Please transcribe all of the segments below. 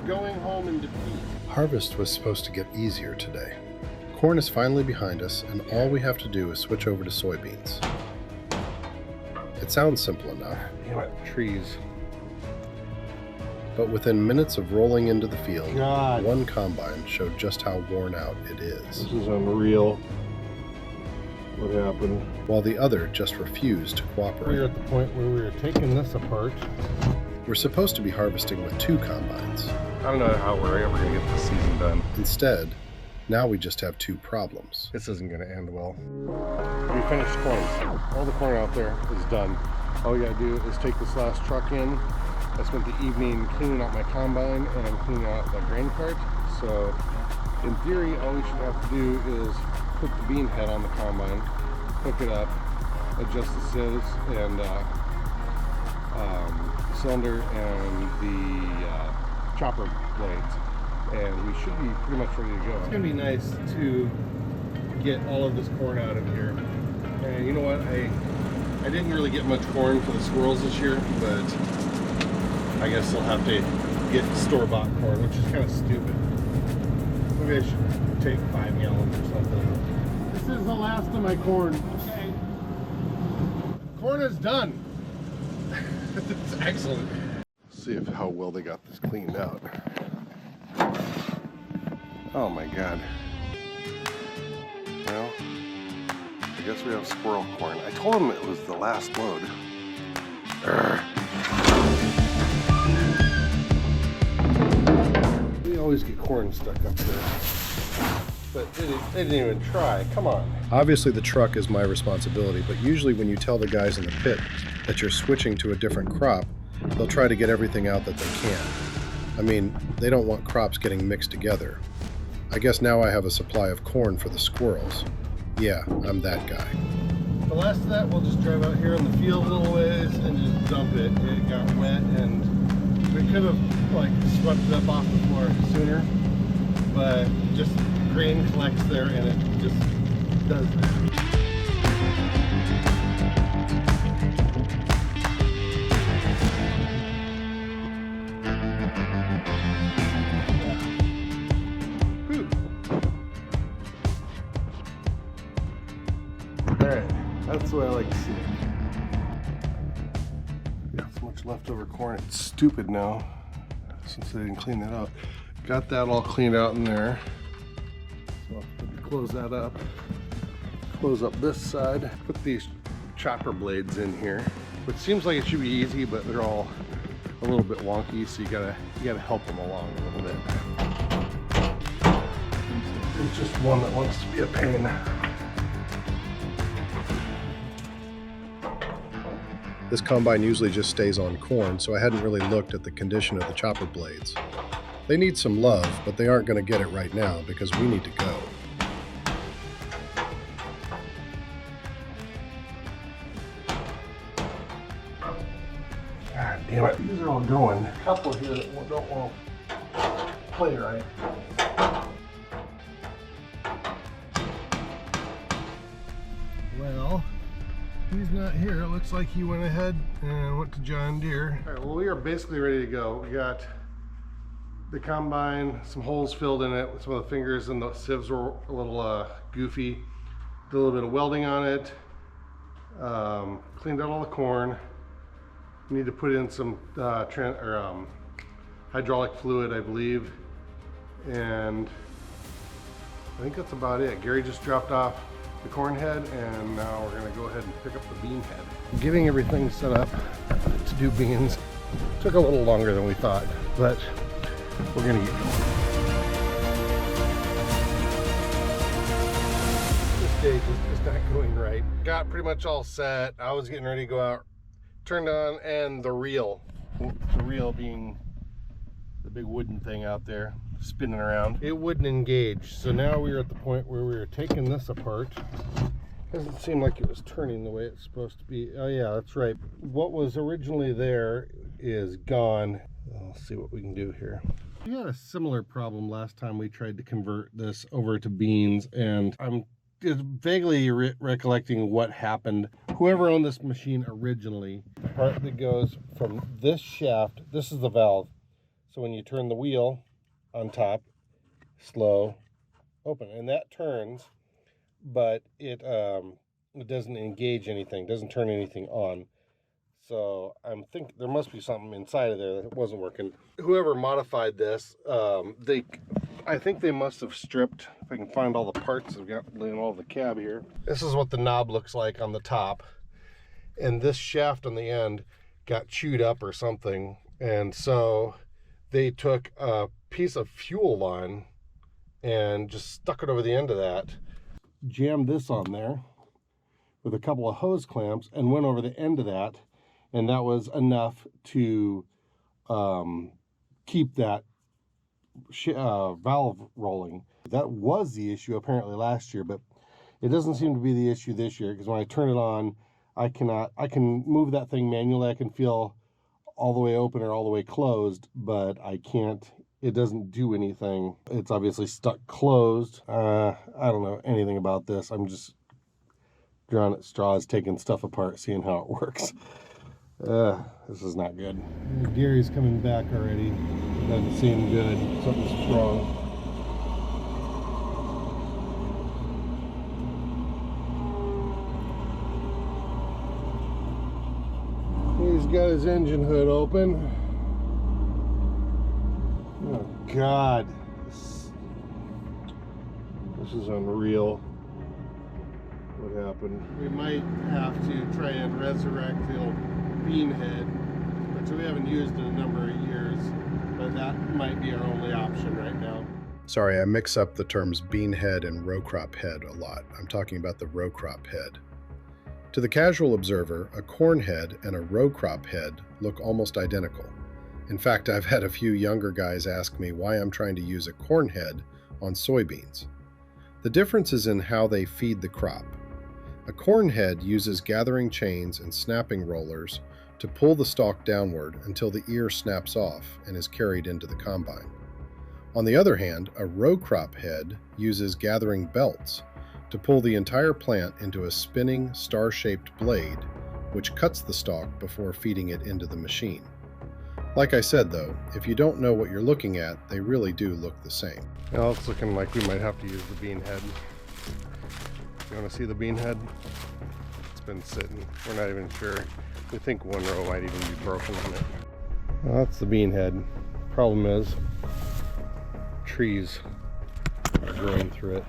going home in defeat. Harvest was supposed to get easier today. Corn is finally behind us, and all we have to do is switch over to soybeans. It sounds simple enough. Damn it, trees. But within minutes of rolling into the field, God. one combine showed just how worn out it is. This is unreal. What happened? While the other just refused to cooperate. We were at the point where we were taking this apart. We're supposed to be harvesting with 2 combines. I don't know how we're ever going to get this season done. Instead, now we just have 2 problems. This isn't going to end well. We finished corn. All the corn out there is done. All we got to do is take this last truck in. I spent the evening cleaning out my combine and cleaning out the grain cart. So, in theory, all we should have to do is put the bean head on the combine, hook it up, adjust the sieves and cylinder and the chopper blades, and we should be pretty much ready to go. It's gonna be nice to get all of this corn out of here. And you know what? I didn't really get much corn for the squirrels this year, but I guess they'll have to get store-bought corn, which is kind of stupid. Maybe I should take 5 gallons or something. This is the last of my corn. Okay. Corn is done. It's excellent. Let's see how well they got this cleaned out. Oh my God. Well, I guess we have squirrel corn. I told him it was the last load. We always get corn stuck up there. But they didn't even try. Come on. Obviously the truck is my responsibility, but usually when you tell the guys in the pit that you're switching to a different crop, they'll try to get everything out that they can. I mean, they don't want crops getting mixed together. I guess now I have a supply of corn for the squirrels. Yeah, I'm that guy. The last of that, we'll just drive out here in the field a little ways and just dump it. It got wet and we could have like swept it up off the floor sooner, but just grain collects there and it just does that. Alright, that's the way I like to see it. Got so much leftover corn, it's stupid now since they didn't clean that out. Got that all cleaned out in there. So I'll close that up. Close up this side. Put these chopper blades in here, which seems like it should be easy, but they're all a little bit wonky, so you gotta help them along a little bit. It's just one that wants to be a pain. This combine usually just stays on corn, so I hadn't really looked at the condition of the chopper blades. They need some love, but they aren't going to get it right now because we need to go. God damn it, these are all going. A couple here that don't want to play right. Well, he's not here. It looks like he went ahead and went to John Deere. All right, well, we are basically ready to go. We got the combine, some holes filled in it. Some of the fingers and the sieves were a little goofy. Did a little bit of welding on it. Cleaned out all the corn. We need to put in some hydraulic fluid, I believe. And I think that's about it. Gary just dropped off the corn head, and now we're gonna go ahead and pick up the bean head. Getting everything set up to do beans took a little longer than we thought, but we're gonna get going. This stage is just not going right. Got pretty much all set. I was getting ready to go out, turned on, and the reel being the big wooden thing out there spinning around, it wouldn't engage. So now we are at the point where we are taking this apart. Doesn't seem like it was turning the way it's supposed to be. Oh yeah, that's right. What was originally there is gone. I'll see what we can do here. We had a similar problem last time we tried to convert this over to beans, and I'm just vaguely recollecting what happened. Whoever owned this machine originally, the part that goes from this shaft, this is the valve. So when you turn the wheel on top, slow, open, and that turns, but it doesn't engage anything, doesn't turn anything on. So I'm thinking there must be something inside of there that wasn't working. Whoever modified this, I think they must have stripped, if I can find all the parts I've got in all the cab here. This is what the knob looks like on the top. And this shaft on the end got chewed up or something. And so they took a piece of fuel line and just stuck it over the end of that, jammed this on there with a couple of hose clamps and went over the end of that. And that was enough to keep that valve rolling. That was the issue apparently last year, but it doesn't seem to be the issue this year, because when I turn it on, I can move that thing manually. I can feel all the way open or all the way closed, but I can't, it doesn't do anything. It's obviously stuck closed. I don't know anything about this. I'm just drawing at straws, taking stuff apart, seeing how it works. This is not good. Gary's coming back already. Doesn't seem good. Something's wrong. He's got his engine hood open. Oh God, this is unreal. What happened? We might have to try and resurrect the old bean head, which we haven't used in a number of years, but that might be our only option right now. Sorry, I mix up the terms bean head and row crop head a lot. I'm talking about the row crop head. To the casual observer, a corn head and a row crop head look almost identical. In fact, I've had a few younger guys ask me why I'm trying to use a corn head on soybeans. The difference is in how they feed the crop. A corn head uses gathering chains and snapping rollers to pull the stalk downward until the ear snaps off and is carried into the combine. On the other hand, a row crop head uses gathering belts to pull the entire plant into a spinning, star-shaped blade, which cuts the stalk before feeding it into the machine. Like I said though, if you don't know what you're looking at, they really do look the same. Well, it's looking like we might have to use the bean head. You want to see the bean head? It's been sitting. We're not even sure. We think one row might even be broken on it. Well, that's the bean head. Problem is, trees are growing through it.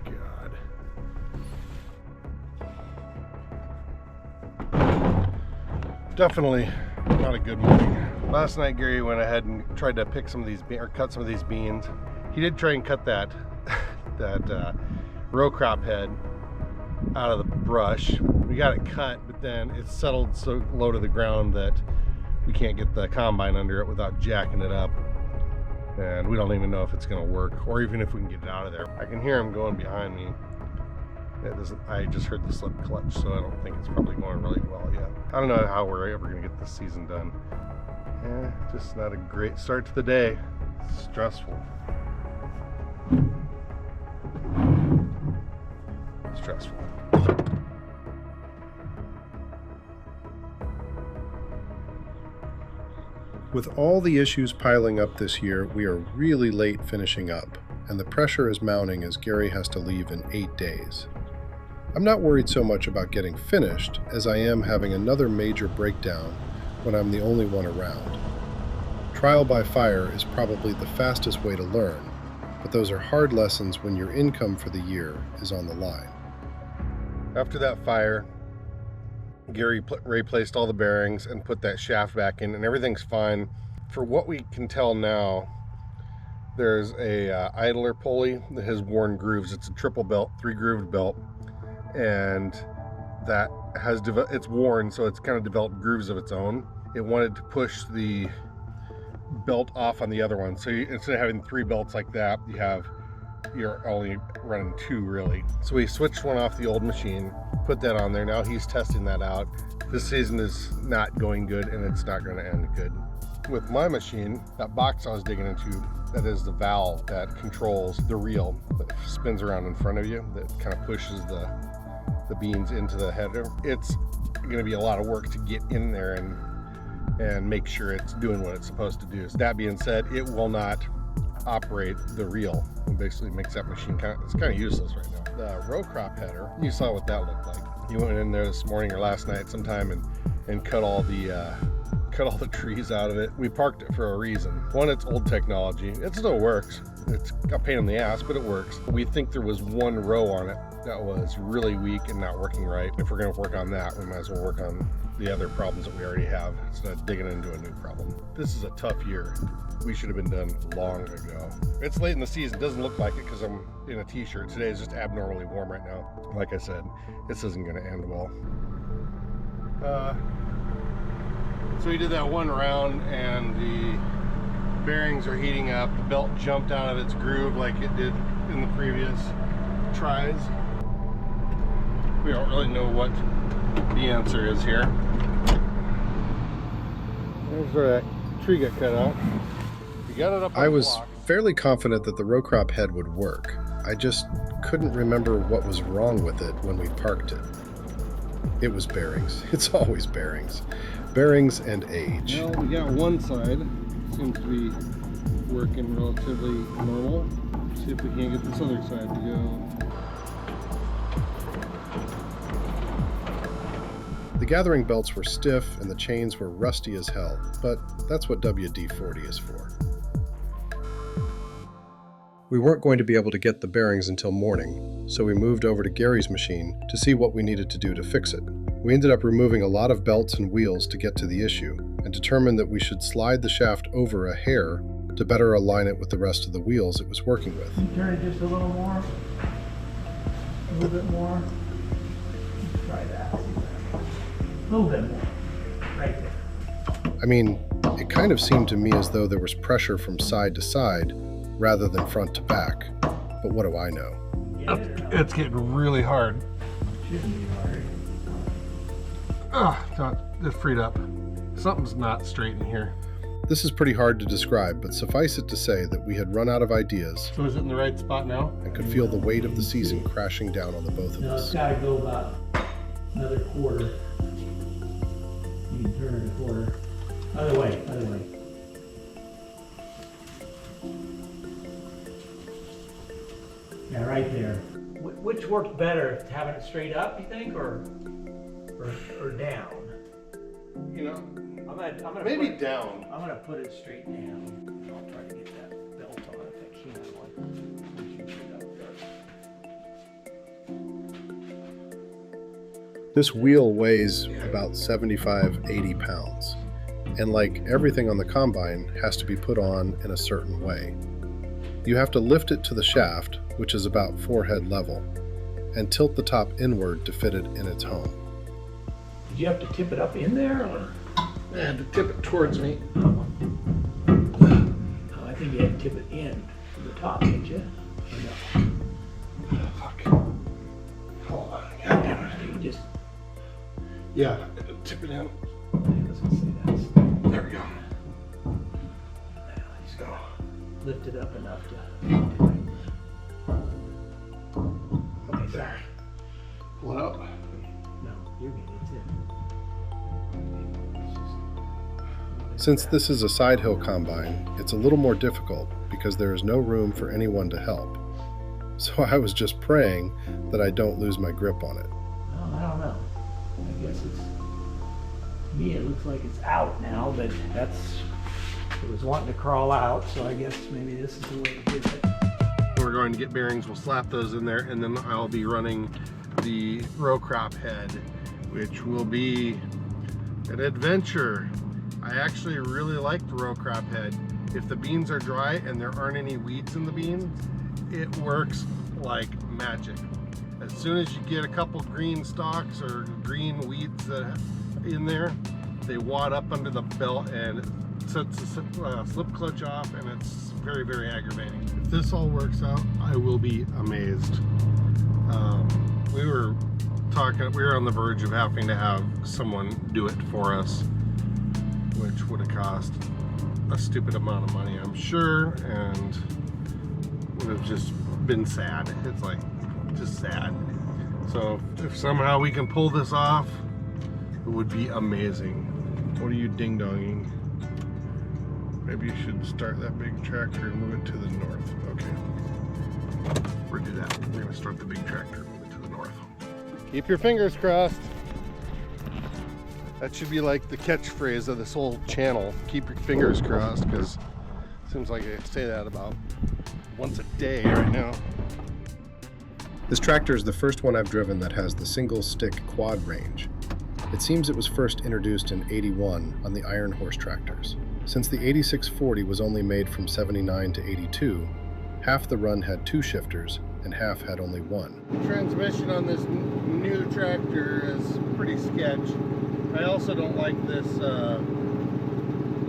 Good God. Definitely not a good morning. Last night, Gary went ahead and tried to pick some of these or cut some of these beans. He did try and cut that row crop head out of the brush. We got it cut, but then it's settled so low to the ground that we can't get the combine under it without jacking it up, and we don't even know if it's going to work or even if we can get it out of there. I can hear him going behind me. It doesn't. I just heard the slip clutch, so I don't think it's probably going really well yet. I don't know how we're ever going to get this season done. Just not a great start to the day. It's stressful. Stressful. With all the issues piling up this year, we are really late finishing up, and the pressure is mounting as Gary has to leave in 8 days. I'm not worried so much about getting finished as I am having another major breakdown when I'm the only one around. Trial by fire is probably the fastest way to learn, but those are hard lessons when your income for the year is on the line. After that fire, Gary replaced all the bearings and put that shaft back in, and everything's fine. For what we can tell now, there's a idler pulley that has worn grooves. It's a triple belt, 3-grooved belt, and that has it's worn, so it's kind of developed grooves of its own. It wanted to push the belt off on the other one, so instead of having 3 belts like that, you're only running 2 really. So we switched one off the old machine, put that on there. Now he's testing that out. This season is not going good, and it's not going to end good. With my machine, that box I was digging into, that is the valve that controls the reel that spins around in front of you, that kind of pushes the beans into the header. It's going to be a lot of work to get in there and and make sure it's doing what it's supposed to do. So that being said, it will not operate the reel. It basically makes that machine it's kind of useless right now. The row crop header, you saw what that looked like. You went in there this morning or last night sometime and cut all the trees out of it. We parked it for a reason. One, it's old technology. It still works. It's a pain in the ass, but it works. We think there was one row on it that was really weak and not working right. If we're going to work on that, we might as well work on the other problems that we already have instead of digging into a new problem. This is a tough year. We should have been done long ago. It's late in the season. It doesn't look like it because I'm in a t-shirt. Today is just abnormally warm right now. Like I said, this isn't going to end well. So we did that one round and the bearings are heating up. The belt jumped out of its groove like it did in the previous tries. We don't really know what the answer is here. There's where that tree got cut out. We got it up on I the was block. fairly confident that the row crop head would work. I just couldn't remember what was wrong with it when we parked it. It was bearings. It's always bearings. Bearings and age. Well, we got one side. Seems to be working relatively normal. See if we can't get this other side to go. The gathering belts were stiff and the chains were rusty as hell, but that's what WD-40 is for. We weren't going to be able to get the bearings until morning, so we moved over to Gary's machine to see what we needed to do to fix it. We ended up removing a lot of belts and wheels to get to the issue, and determined that we should slide the shaft over a hair to better align it with the rest of the wheels it was working with. Turn it just a little more. A little bit more. Try that. A little bit more. Right there. I mean, it kind of seemed to me as though there was pressure from side to side rather than front to back, but what do I know? It's getting really hard. Shouldn't be hard. It freed up. Something's not straight in here. This is pretty hard to describe, but suffice it to say that we had run out of ideas So is it in the right spot now? and could feel the weight of the season crashing down on the both of No, it's us. got to go about another quarter. You can turn it a quarter. Other way, other way. Yeah, right there. Which worked better, having it straight up, you think, or down? You know, I'm gonna maybe put, down. I'm gonna put it straight down. I'll try to get that belt on if I can. This wheel weighs about 75-80 pounds, and like everything on the combine, has to be put on in a certain way. You have to lift it to the shaft, which is about forehead level, and tilt the top inward to fit it in its home. Did you have to tip it up in there, or? I had to tip it towards me. Oh, I think you had to tip it in to the top, didn't you? Or no? Fuck. Hold on. God damn it. You just, Yeah, tip it in. I was gonna say that's, There we go. just gotta lift it up enough to. Okay, sorry. Pull it up. No, you're good, it's it. Since this is a side hill combine, it's a little more difficult because there is no room for anyone to help. So I was just praying that I don't lose my grip on it. Well, I don't know. I guess it's, to me it looks like it's out now, but it was wanting to crawl out, so I guess maybe this is the way to do it. We're going to get bearings. We'll slap those in there, and then I'll be running the row crop head, which will be an adventure. I actually really like the row crop head. If the beans are dry and there aren't any weeds in the beans, it works like magic. As soon as you get a couple green stalks or green weeds that in there, they wad up under the belt and it sets the slip clutch off, and it's very, very aggravating. If this all works out, I will be amazed. We were on the verge of having to have someone do it for us, which would have cost a stupid amount of money, I'm sure, and would have just been sad. It's like, just sad. So if somehow we can pull this off, it would be amazing. What are you ding-donging? Maybe you should start that big tractor and move it to the north. Okay. We're gonna do that. We're gonna start the big tractor and move it to the north. Keep your fingers crossed. That should be like the catchphrase of this whole channel. Keep your fingers crossed, because it seems like I say that about once a day right now. This tractor is the first one I've driven that has the single stick quad range. It seems it was first introduced in '81 on the iron horse tractors. Since the 8640 was only made from '79 to '82, half the run had 2 shifters and half had only 1. The transmission on this new tractor is pretty sketch. I also don't like this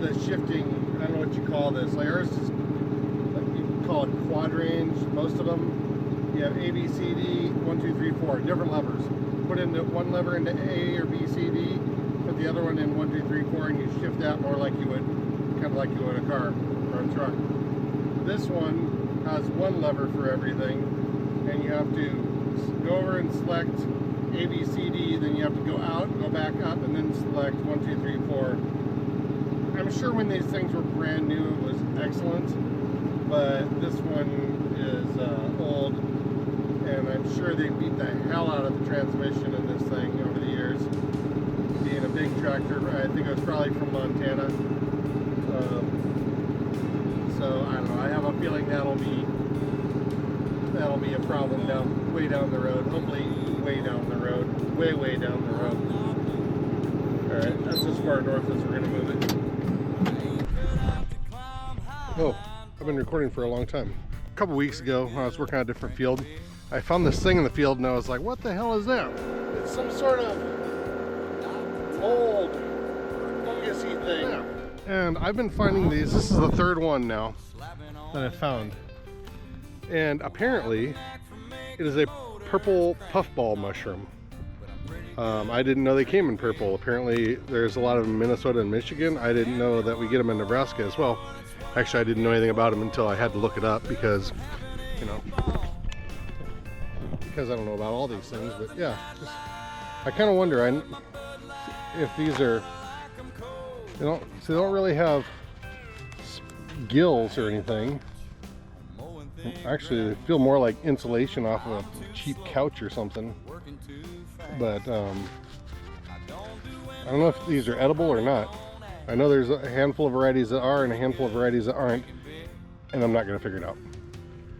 the shifting, I don't know what you call this. Like ours is, like you call it quad range, most of them. You have A, B, C, D, 1, 2, 3, 4, different levers. Put into one lever into A or B, C, D, put the other one in 1, 2, 3, 4, and you shift that more like you would, kind of like you would a car or a truck. This one has one lever for everything, and you have to go over and select A, B, C, D, then you have to go out, go back up, and then select 1, 2, 3, 4. I'm sure when these things were brand new it was excellent, but this one is old, and I'm sure they beat the hell out of the transmission in this thing over the years. Being a big tractor, I think it was probably from Montana. So I don't know, I have a feeling that'll be a problem way down the road. Hopefully way down the road. Way down the road. Alright, that's as far north as we're gonna move it. Oh, I've been recording for a long time. A couple weeks ago when I was working on a different field, I found this thing in the field and I was like, what the hell is that? It's some sort of old fungusy thing. Yeah. And I've been finding these. This is the 3rd one now that I've found. And apparently it is a purple puffball mushroom. I didn't know they came in purple. Apparently there's a lot of them in Minnesota and Michigan. I didn't know that we get them in Nebraska as well. Actually, I didn't know anything about them until I had to look it up because, you know, because I don't know about all these things. But yeah, I kind of wonder if these are, they don't really have gills or anything. Actually, they feel more like insulation off of a cheap couch or something. But I don't know if these are edible or not. I know there's a handful of varieties that are and a handful of varieties that aren't, and I'm not going to figure it out.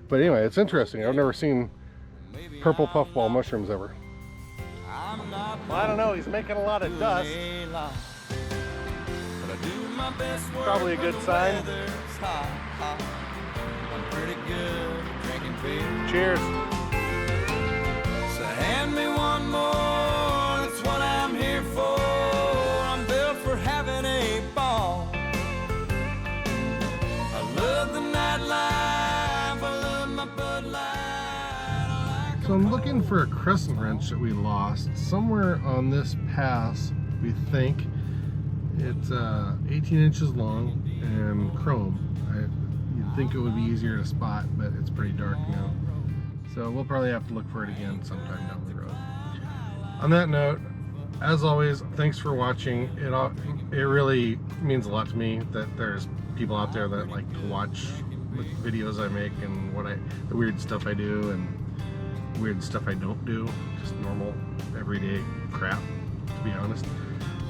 But anyway, it's interesting. I've never seen purple puffball mushrooms ever. Well, I don't know. He's making a lot of dust. Probably a good sign. Cheers. So hand me one more, that's what I'm here for. I'm built for having a ball. I love the nightlife, I love my Bud Light. So I'm looking for a crescent wrench that we lost somewhere on this pass. We think it's 18 inches long and chrome. You'd think it would be easier to spot, but it's pretty dark now. So we'll probably have to look for it again sometime down the road. On that note, as always, thanks for watching. It really means a lot to me that there's people out there that like to watch the videos I make and the weird stuff I do and weird stuff I don't do. Just normal, everyday crap, to be honest.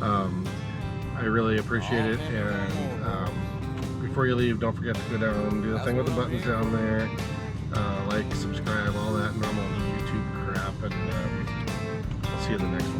I really appreciate it, and before you leave, don't forget to go down and do the thing with the buttons down there. Like, subscribe, all that normal YouTube crap, and I'll see you in the next one.